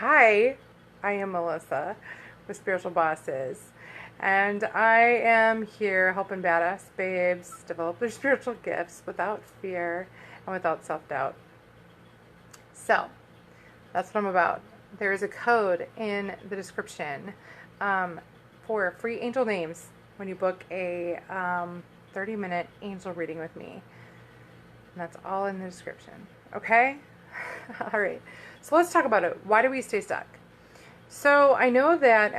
Hi, I am Melissa with Spiritual Bosses, and I am here helping badass babes develop their spiritual gifts without fear and without self doubt. So, that's what I'm about. There is a code in the description um, for free angel names when you book a 30-minute angel reading with me. And that's all in the description. Okay? All right. So let's talk about it. Why do we stay stuck? So I know that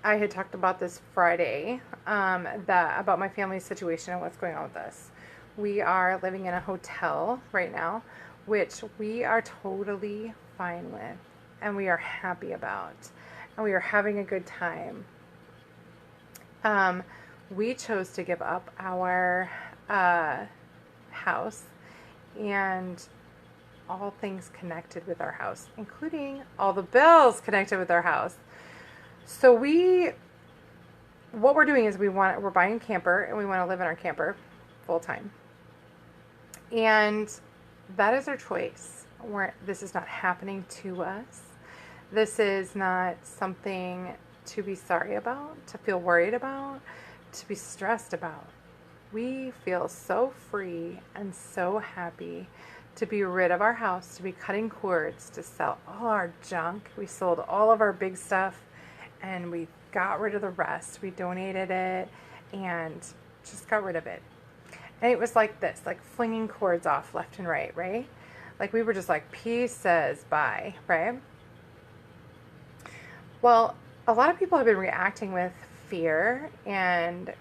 I had talked about this Friday, that about my family's situation and what's going on with us. We are living in a hotel right now, which we are totally fine with and we are happy about, and we are having a good time. We chose to give up our house and all things connected with our house, including all the bills connected with our house. So what we're doing is we're buying a camper and we want to live in our camper full time. And that is our choice. This is not happening to us. This is not something to be sorry about, to feel worried about, to be stressed about. We feel so free and so happy to be rid of our house, to be cutting cords, to sell all our junk. We sold all of our big stuff and we got rid of the rest. We donated it and just got rid of it. And it was like this, like flinging cords off left and right, right? Like we were just like, peace says bye, right? Well, a lot of people have been reacting with fear and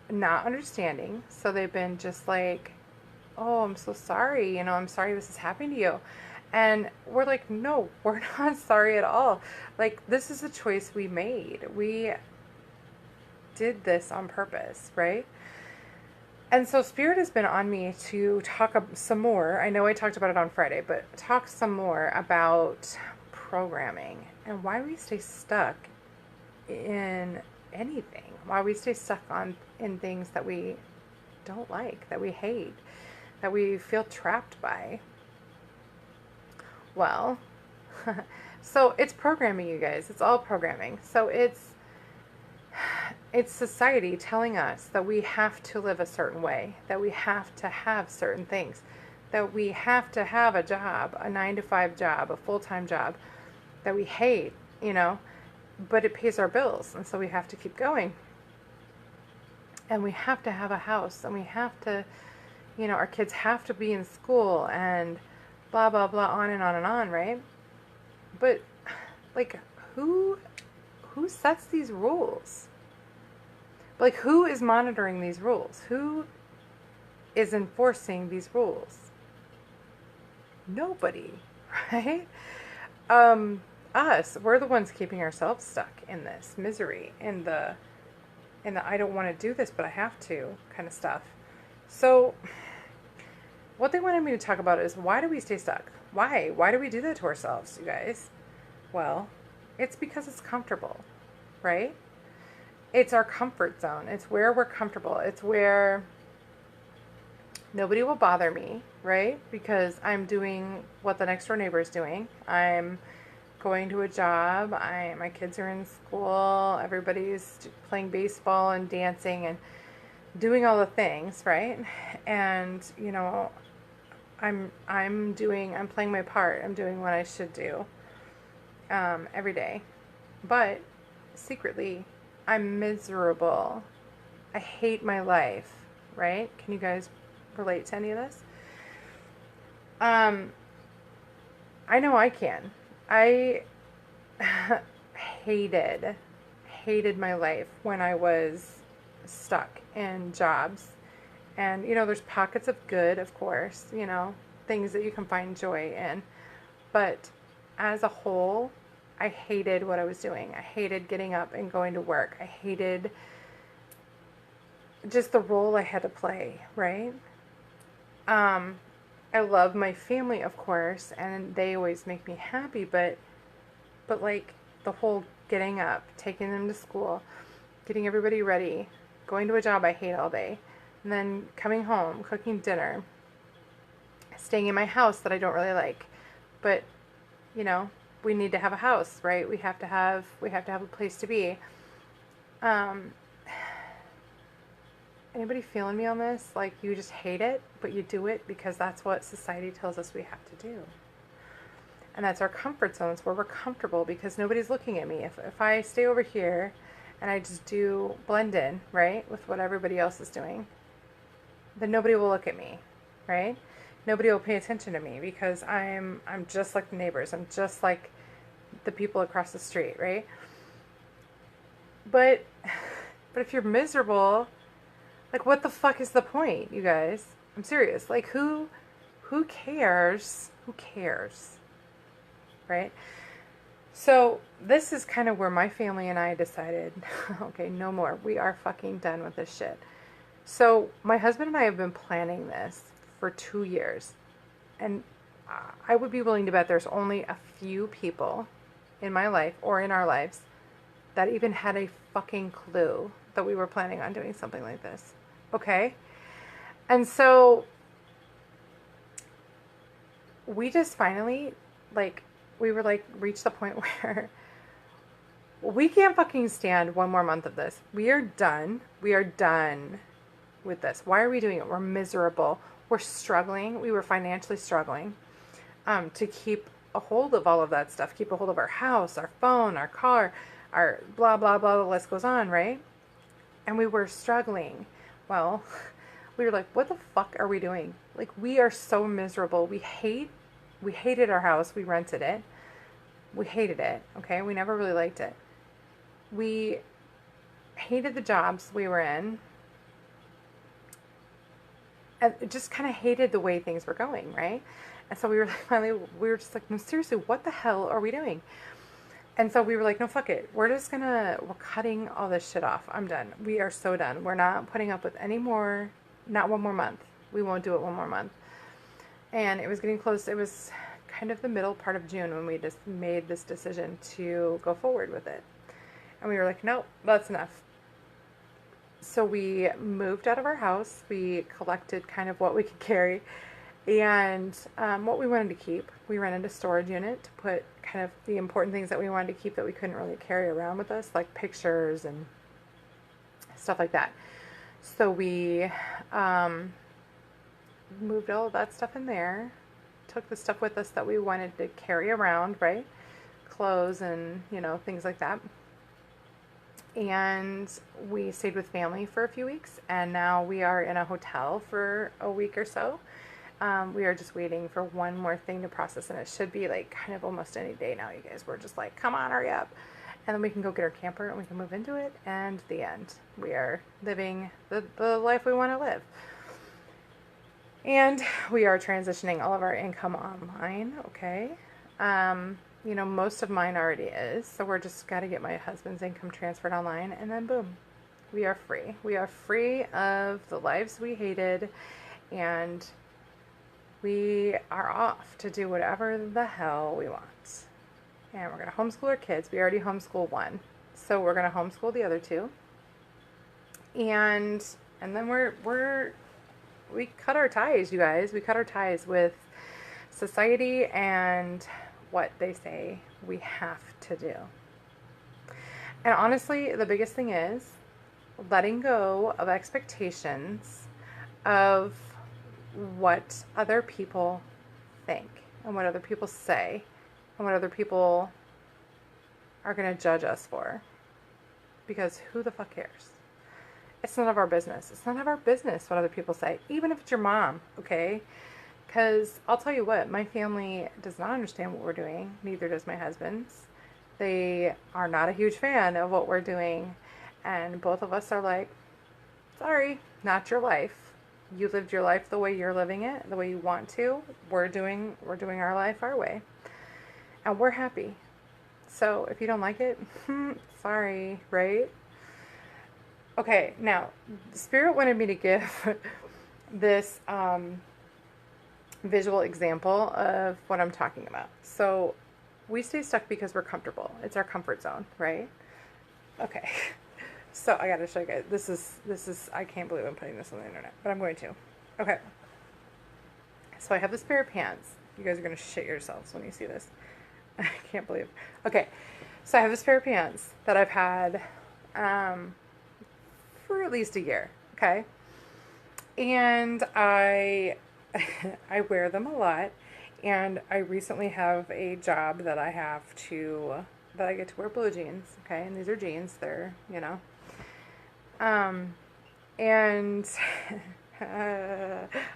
not understanding. So they've been just like, oh, I'm so sorry. I'm sorry this is happening to you. And we're like, no, we're not sorry at all. Like, this is a choice we made. We did this on purpose, right? And so Spirit has been on me to talk some more. I know I talked about it on Friday, but talk some more about programming and why we stay stuck in anything. Why we stay stuck in things that we don't like, that we hate, that we feel trapped by. Well, so it's programming, you guys. It's all programming. So it's society telling us that we have to live a certain way, that we have to have certain things, that we have to have a job, a 9-to-5 job, a full-time job that we hate, but it pays our bills, and so we have to keep going. And we have to have a house, and we have to, our kids have to be in school, and blah, blah, blah, on and on and on, right? But, like, who sets these rules? Like, who is monitoring these rules? Who is enforcing these rules? Nobody, right? Us, we're the ones keeping ourselves stuck in this misery, in the I don't want to do this, but I have to kind of stuff. So what they wanted me to talk about is, why do we stay stuck? Why do we do that to ourselves, you guys? Well, it's because it's comfortable, right? It's our comfort zone. It's where we're comfortable. It's where nobody will bother me, right? Because I'm doing what the next door neighbor is doing. I'm going to a job. My kids are in school. Everybody's playing baseball and dancing and doing all the things, right? And I'm playing my part. I'm doing what I should do every day. But secretly, I'm miserable. I hate my life, right? Can you guys relate to any of this? I know I can. I hated my life when I was stuck in jobs. And, there's pockets of good, of course, things that you can find joy in. But as a whole, I hated what I was doing. I hated getting up and going to work. I hated just the role I had to play, right? I love my family, of course, and they always make me happy, but like the whole getting up, taking them to school, getting everybody ready, going to a job I hate all day, and then coming home, cooking dinner, staying in my house that I don't really like, but, you know, we need to have a house, right? We have to have a place to be. Anybody feeling me on this? Like, you just hate it, but you do it because that's what society tells us we have to do. And that's our comfort zones where we're comfortable because nobody's looking at me. If I stay over here and I just do blend in, right, with what everybody else is doing, then nobody will look at me, right? Nobody will pay attention to me because I'm just like the neighbors. I'm just like the people across the street, right? But if you're miserable, like, what the fuck is the point, you guys? I'm serious. Like, who cares? Who cares? Right? So this is kind of where my family and I decided, okay, no more. We are fucking done with this shit. So my husband and I have been planning this for 2 years. And I would be willing to bet there's only a few people in my life or in our lives that even had a fucking clue that we were planning on doing something like this. Okay? And so we just finally, like, we were like, reached the point where we can't fucking stand one more month of this. We are done. We are done with this. Why are we doing it? We're miserable. We're struggling. We were financially struggling to keep a hold of all of that stuff, keep a hold of our house, our phone, our car, our blah, blah, blah, the list goes on, right? And we were struggling. Well, we were like, what the fuck are we doing? Like, we are so miserable. We hated our house. We rented it. We hated it. Okay. We never really liked it. We hated the jobs we were in. And just kind of hated the way things were going. Right. And so we were we were just like, no, seriously, what the hell are we doing? And so we were like, no, fuck it. We're cutting all this shit off. I'm done. We are so done. We're not putting up with any more, not one more month. We won't do it one more month. And it was getting close. It was kind of the middle part of June when we just made this decision to go forward with it. And we were like, nope, that's enough. So we moved out of our house. We collected kind of what we could carry and what we wanted to keep. We rented a storage unit to put kind of the important things that we wanted to keep that we couldn't really carry around with us, like pictures and stuff like that. So we moved all of that stuff in there, took the stuff with us that we wanted to carry around, right? Clothes and, you know, things like that. And we stayed with family for a few weeks, and now we are in a hotel for a week or so. We are just waiting for one more thing to process, and it should be like kind of almost any day now, you guys. We're just like, come on, hurry up. And then we can go get our camper and we can move into it, and the end. We are living the life we want to live. And we are transitioning all of our income online, okay? You know, most of mine already is, so we're just got to get my husband's income transferred online, and then boom, we are free. We are free of the lives we hated, and we are off to do whatever the hell we want. And we're going to homeschool our kids. We already homeschool one, so we're going to homeschool the other two. And then we cut our ties, you guys. We cut our ties with society and what they say we have to do. And honestly, the biggest thing is letting go of expectations of what other people think and what other people say and what other people are going to judge us for. Because who the fuck cares? It's none of our business. It's none of our business what other people say, even if it's your mom, okay? Because I'll tell you what, my family does not understand what we're doing. Neither does my husband's. They are not a huge fan of what we're doing. And both of us are like, sorry, not your life. You lived your life the way you're living it, the way you want to. We're doing our life our way. And we're happy. So if you don't like it, sorry, right? Okay, now, Spirit wanted me to give this visual example of what I'm talking about. So we stay stuck because we're comfortable. It's our comfort zone, right? Okay. So I got to show you guys. This is, I can't believe I'm putting this on the internet, but I'm going to. Okay. So I have this pair of pants, You guys are going to shit yourselves when you see this. I can't believe. Okay, so I have this pair of pants that I've had for at least a year, okay? And I wear them a lot, and I recently have a job that I get to wear blue jeans, okay? And these are jeans, they're, you know. And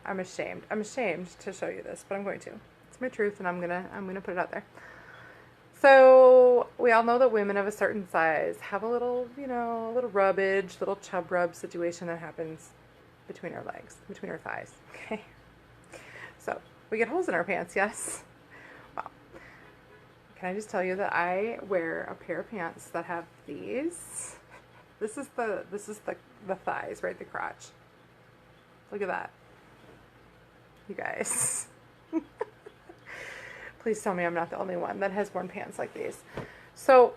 I'm ashamed to show you this, but I'm going to. It's my truth, and I'm gonna put it out there. So we all know that women of a certain size have a little, you know, a little rubbage, little chub rub situation that happens between our legs, between our thighs. Okay. So we get holes in our pants, yes. Well, can I just tell you that I wear a pair of pants that have these? This is the thighs, right? The crotch. Look at that, you guys. Please tell me I'm not the only one that has worn pants like these. So,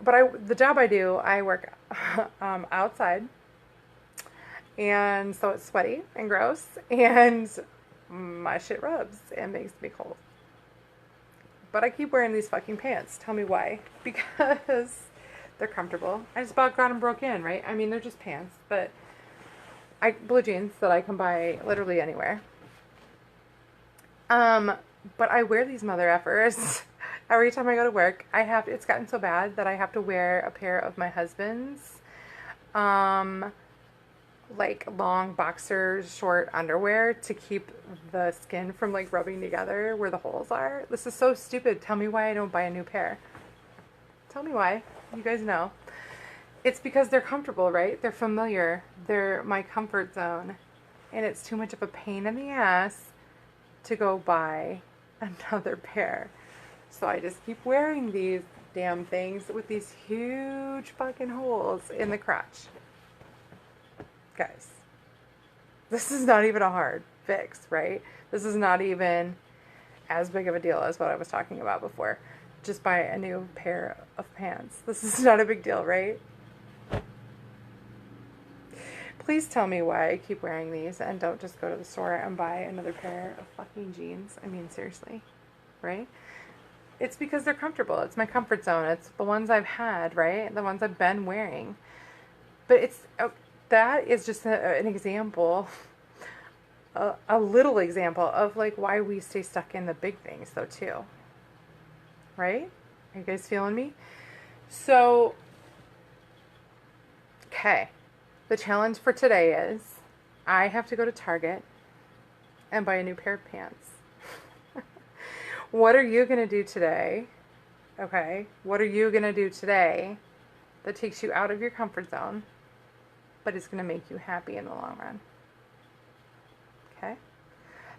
but the job I do, I work outside, and so it's sweaty and gross, and my shit rubs and makes me cold. But I keep wearing these fucking pants. Tell me why? Because they're comfortable. I just got them broke in, right? I mean, they're just pants, but blue jeans that I can buy literally anywhere. But I wear these mother effers every time I go to work. It's gotten so bad that I have to wear a pair of my husband's, like long boxer short underwear to keep the skin from like rubbing together where the holes are. This is so stupid. Tell me why I don't buy a new pair. Tell me why. You guys know. It's because they're comfortable, right? They're familiar. They're my comfort zone. And it's too much of a pain in the ass to go buy another pair. So I just keep wearing these damn things with these huge fucking holes in the crotch. Guys, this is not even a hard fix, right? This is not even as big of a deal as what I was talking about before. Just buy a new pair of pants. This is not a big deal, right? Please tell me why I keep wearing these and don't just go to the store and buy another pair of fucking jeans. I mean, seriously, right? It's because they're comfortable. It's my comfort zone. It's the ones I've had, right? The ones I've been wearing. But that is just an example, a little example of like why we stay stuck in the big things though too. Right? Are you guys feeling me? So, okay. The challenge for today is I have to go to Target and buy a new pair of pants. What are you going to do today? Okay. What are you going to do today that takes you out of your comfort zone, but it's going to make you happy in the long run? Okay.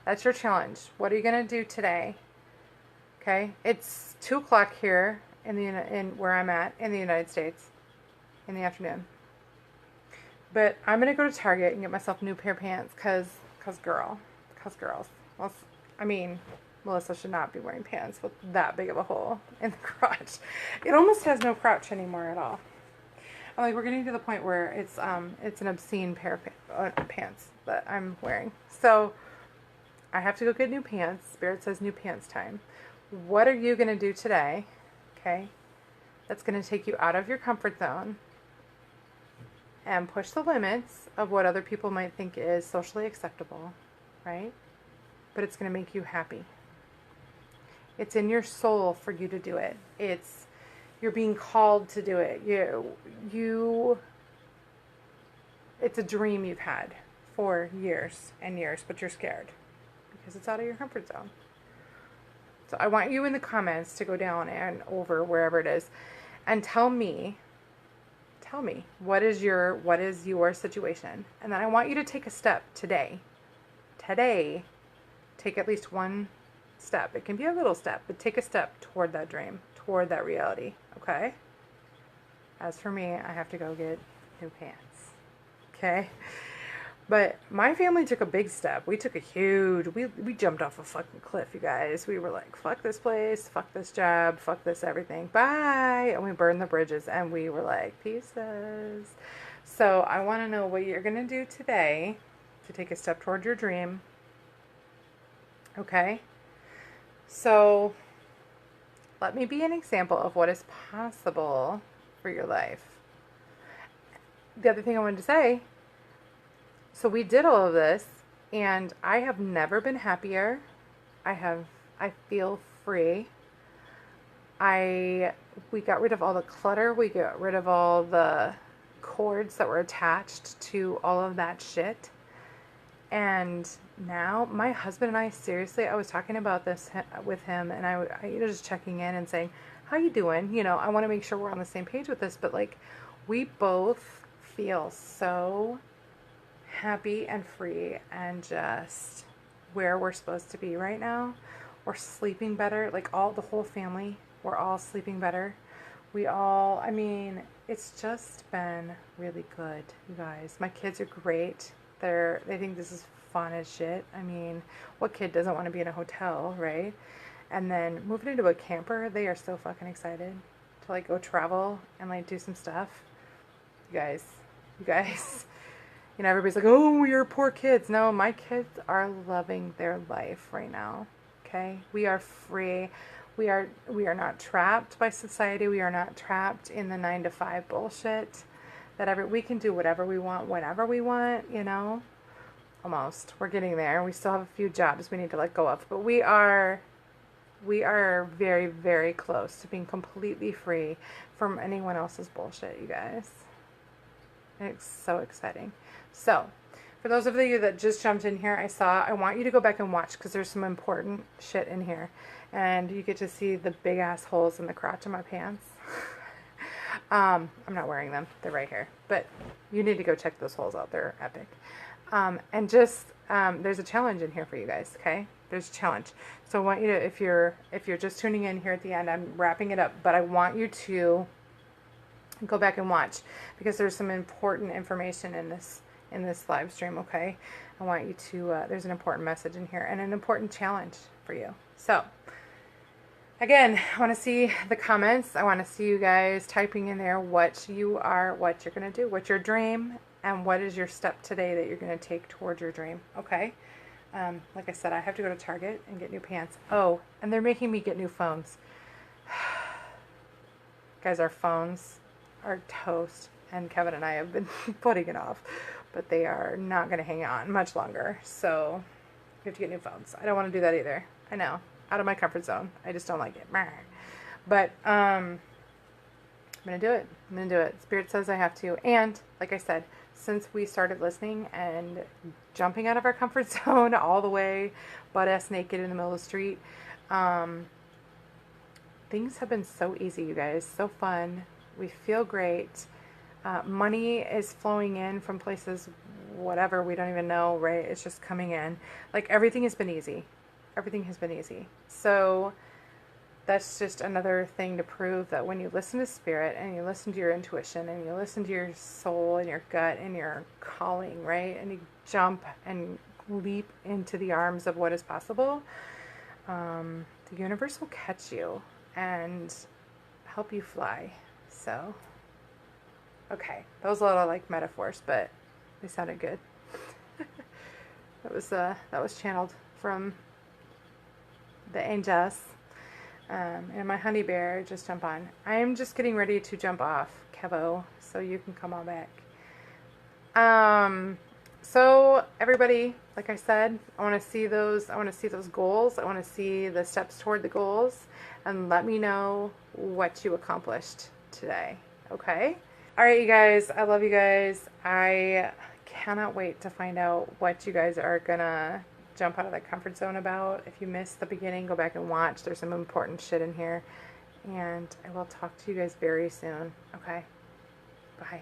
That's your challenge. What are you going to do today? Okay. It's 2:00 here in where I'm at in the United States in the afternoon. But I'm going to go to Target and get myself a new pair of pants because girls. Well, I mean, Melissa should not be wearing pants with that big of a hole in the crotch. It almost has no crotch anymore at all. I'm like, we're getting to the point where it's an obscene pair of pants that I'm wearing. So I have to go get new pants. Spirit says new pants time. What are you going to do today? Okay. That's going to take you out of your comfort zone and push the limits of what other people might think is socially acceptable, right? But it's going to make you happy. It's in your soul for you to do it. You're being called to do it. It's a dream you've had for years and years, but you're scared because it's out of your comfort zone. So I want you in the comments to go down and over wherever it is and tell me what is your situation. And then I want you to take a step today. Take at least one step. It can be a little step, but take a step toward that dream, toward that reality. Okay? As for me, I have to go get new pants. Okay? But my family took a big step. We took a huge, we jumped off a fucking cliff, you guys. We were like, fuck this place, fuck this job, fuck this everything, bye. And we burned the bridges and we were like, pieces. So I want to know what you're going to do today to take a step toward your dream. Okay? So let me be an example of what is possible for your life. The other thing I wanted to say, so we did all of this, and I have never been happier. I feel free. We got rid of all the clutter. We got rid of all the cords that were attached to all of that shit. And now my husband and I, seriously, I was talking about this with him, and I just checking in and saying, how you doing? You know, I want to make sure we're on the same page with this, but like, we both feel so happy and free and just where we're supposed to be right now. We're sleeping better, like the whole family, we're all sleeping better. I mean, it's just been really good, you guys. My kids are great. They think this is fun as shit. I mean, what kid doesn't want to be in a hotel, right? And then moving into a camper, they are so fucking excited to like go travel and like do some stuff. You guys, you know, everybody's like, oh, you're poor kids. No, my kids are loving their life right now. Okay? We are free. We are not trapped by society. We are not trapped in the 9-to-5 bullshit that we can do whatever we want, whenever we want, you know? Almost. We're getting there. We still have a few jobs we need to let go of, but we are very, very close to being completely free from anyone else's bullshit, you guys. It's so exciting. So, for those of you that just jumped in here, I want you to go back and watch because there's some important shit in here. And you get to see the big ass holes in the crotch of my pants. I'm not wearing them. They're right here. But you need to go check those holes out. They're epic. And just, there's a challenge in here for you guys, okay? There's a challenge. So I want you to, if you're just tuning in here at the end, I'm wrapping it up, but I want you to go back and watch because there's some important information in this live stream, okay? I want you to, there's an important message in here and an important challenge for you. So, again, I want to see the comments. I want to see you guys typing in there what you're going to do, what's your dream, and what is your step today that you're going to take towards your dream, okay? Like I said, I have to go to Target and get new pants. Oh, and they're making me get new phones. Guys, our phones are toast, and Kevin and I have been putting it off, but they are not going to hang on much longer, so we have to get new phones. I don't want to do that either. I know. Out of my comfort zone. I just don't like it. But I'm going to do it. I'm going to do it. Spirit says I have to. And like I said, since we started listening and jumping out of our comfort zone all the way butt-ass naked in the middle of the street, things have been so easy, you guys. So fun. We feel great. Money is flowing in from places, whatever, we don't even know, right? It's just coming in. Like, everything has been easy. Everything has been easy. So that's just another thing to prove that when you listen to spirit and you listen to your intuition and you listen to your soul and your gut and your calling, right? And you jump and leap into the arms of what is possible, the universe will catch you and help you fly. So, okay. That was a lot of like metaphors, but they sounded good. That was channeled from the angels. And my honey bear just jumped on. I am just getting ready to jump off, Kevo, so you can come on back. So everybody, like I said, I want to see those goals. I want to see the steps toward the goals, and let me know what you accomplished today. Okay? All right, you guys. I love you guys. I cannot wait to find out what you guys are gonna jump out of that comfort zone about. If you missed the beginning, go back and watch. There's some important shit in here. And I will talk to you guys very soon. Okay? Bye.